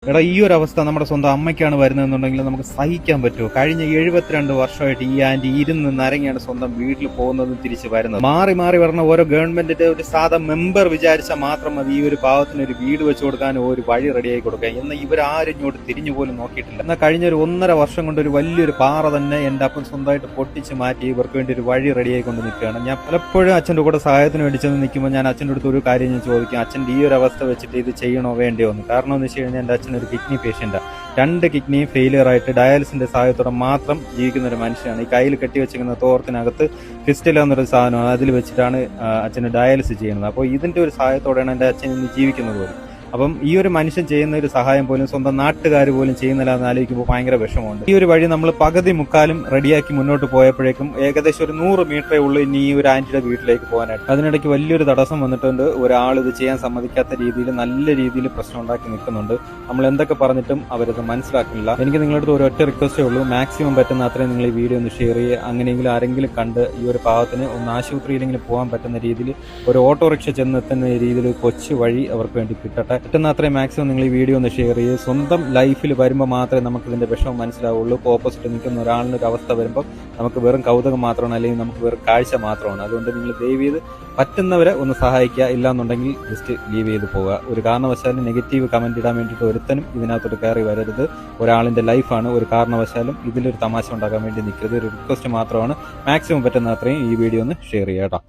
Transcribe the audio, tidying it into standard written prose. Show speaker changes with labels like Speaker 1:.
Speaker 1: എടാ, ഈ ഒരു അവസ്ഥ നമ്മുടെ സ്വന്തം അമ്മയ്ക്കാണ് വരുന്നതെന്നുണ്ടെങ്കിൽ നമുക്ക് സഹിക്കാൻ പറ്റുമോ? കഴിഞ്ഞ 72 വർഷമായിട്ട് ഈ ആന്റി ഇരുന്ന് നരങ്ങിയാണ് സ്വന്തം വീട്ടിൽ പോകുന്നതും തിരിച്ച് വരുന്നത്. മാറി മാറി പറഞ്ഞ ഓരോ ഗവൺമെന്റിന്റെ ഒരു സാധാ മെമ്പർ വിചാരിച്ചാൽ മാത്രം മതി ഈ ഒരു പാവത്തിന് ഒരു വീട് വെച്ച് കൊടുക്കാനും ഒരു വഴി റെഡിയായി കൊടുക്കാൻ. എന്നാൽ ഇവരാരും ഇങ്ങോട്ട് തിരിഞ്ഞു പോലും നോക്കിയിട്ടില്ല. എന്നാൽ കഴിഞ്ഞ ഒരു 1.5 വർഷം കൊണ്ട് ഒരു വലിയൊരു പാറ തന്നെ എന്റെ അപ്പൻ സ്വന്തമായിട്ട് പൊട്ടിച്ച് മാറ്റി ഇവർക്ക് വേണ്ടി ഒരു വഴി റെഡിയായി കൊണ്ട് നിൽക്കുകയാണ്. ഞാൻ പലപ്പോഴും അച്ഛൻ്റെ കൂടെ സഹായത്തിന് വേണ്ടി ചെന്ന് നിൽക്കുമ്പോൾ ഞാൻ അച്ഛൻ്റെ അടുത്ത് ഒരു കാര്യം ഞാൻ ചോദിക്കും, അച്ഛൻ്റെ ഈ ഒരു അവസ്ഥ വെച്ചിട്ട് ഇത് ചെയ്യണോ വേണ്ടിയോ എന്ന്. കാരണം എന്ന് വെച്ച് കഴിഞ്ഞാൽ എൻ്റെ അച്ഛൻ ഒരു കിഡ്നി പേഷ്യൻ്റാണ്. 2 കിഡ്നിയും ഫെയിലിയർ ആയിട്ട് ഡയാലിസിന്റെ സഹായത്തോടെ മാത്രം ജീവിക്കുന്ന ഒരു മനുഷ്യനാണ്. ഈ കയ്യിൽ കെട്ടിവെച്ചിരിക്കുന്ന തോർത്തിനകത്ത് ഫിസ്റ്റില എന്നൊരു സാധനമാണ്, അതിൽ വെച്ചിട്ടാണ് അച്ഛന് ഡയാലിസിസ് ചെയ്യുന്നത്. അപ്പോൾ ഇതിന്റെ ഒരു സഹായത്തോടെയാണ് എൻ്റെ അച്ഛൻ ഇന്ന് ജീവിക്കുന്നത് പോലും. അപ്പം ഈ ഒരു മനുഷ്യൻ ചെയ്യുന്ന ഒരു സഹായം പോലും സ്വന്തം നാട്ടുകാർ പോലും ചെയ്യുന്നില്ല എന്ന് ആലോചിക്കുമ്പോൾ ഭയങ്കര വിഷമമുണ്ട്. ഈ ഒരു വഴി നമ്മൾ പകുതി മുക്കാലും റെഡിയാക്കി മുന്നോട്ട് പോയപ്പോഴേക്കും ഏകദേശം ഒരു 100 മീറ്ററേ ഉള്ളൂ ഇനി ഈ ഒരു ആന്റിയുടെ വീട്ടിലേക്ക് പോകാനായിട്ട്. അതിനിടയ്ക്ക് വലിയൊരു തടസ്സം വന്നിട്ടുണ്ട്. ഒരാൾ ഇത് ചെയ്യാൻ സമ്മതിക്കാത്ത രീതിയിൽ നല്ല രീതിയിൽ പ്രശ്നം ഉണ്ടാക്കി നിൽക്കുന്നുണ്ട്. നമ്മൾ എന്തൊക്കെ പറഞ്ഞിട്ടും അവരത് മനസ്സിലാക്കുന്നില്ല. എനിക്ക് നിങ്ങളുടെ അടുത്ത് ഒരു ഒറ്റ റിക്വസ്റ്റേ ഉള്ളൂ, മാക്സിമം പറ്റുന്ന അത്രയും നിങ്ങൾ ഈ വീഡിയോ ഒന്ന് ഷെയർ ചെയ്യുക. അങ്ങനെയെങ്കിലും ആരെങ്കിലും കണ്ട് ഈ ഒരു പാവത്തിന് ഒന്ന് ആശുപത്രിയിലെങ്കിലും പോകാൻ പറ്റുന്ന രീതിയിൽ ഒരു ഓട്ടോറിക്ഷ ചെന്നെത്തുന്ന രീതിയിൽ കൊച്ചു വഴി അവർക്ക് വേണ്ടി കിട്ടട്ടെ. പറ്റുന്ന അത്രയും മാക്സിമം നിങ്ങൾ ഈ വീഡിയോ ഒന്ന് ഷെയർ ചെയ്യുക. സ്വന്തം ലൈഫിൽ വരുമ്പോൾ മാത്രമേ നമുക്ക് ഇതിന്റെ വിഷമം മനസ്സിലാവുള്ളൂ. ഓപ്പോസിറ്റ് നിൽക്കുന്ന ഒരാളിന് ഒരു അവസ്ഥ വരുമ്പോൾ നമുക്ക് വെറും കൗതുകം മാത്രമാണ്, അല്ലെങ്കിൽ നമുക്ക് വെറും കാഴ്ച മാത്രമാണ്. അതുകൊണ്ട് നിങ്ങൾ ദയവ് ചെയ്ത് പറ്റുന്നവരെ ഒന്ന് സഹായിക്കുക. ഇല്ലാന്നുണ്ടെങ്കിൽ ജസ്റ്റ് ലീവ് ചെയ്ത് പോവുക. ഒരു കാരണവശാലും നെഗറ്റീവ് കമന്റ് ഇടാൻ വേണ്ടിയിട്ട് ഒരുത്തനും ഇതിനകത്തോട്ട് കയറി വരരുത്. ഒരാളിന്റെ ലൈഫാണ്. ഒരു കാരണവശാലും ഇതിലൊരു തമാശ ഉണ്ടാക്കാൻ വേണ്ടി നിൽക്കരുത്. ഒരു റിക്വസ്റ്റ് മാത്രമാണ്. മാക്സിമം പറ്റുന്ന അത്രയും ഈ വീഡിയോ ഒന്ന് ഷെയർ ചെയ്യുക കേട്ടോ.